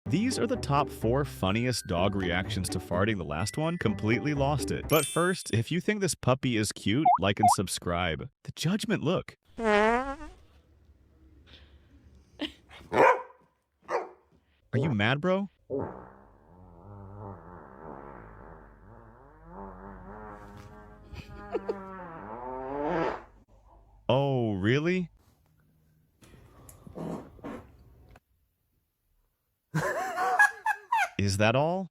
These are the top 4 funniest dog reactions to farting. The last one completely lost it. But first, if you think this puppy is cute, like and subscribe. The judgment look. Are you mad, bro? Oh, really? Is that all?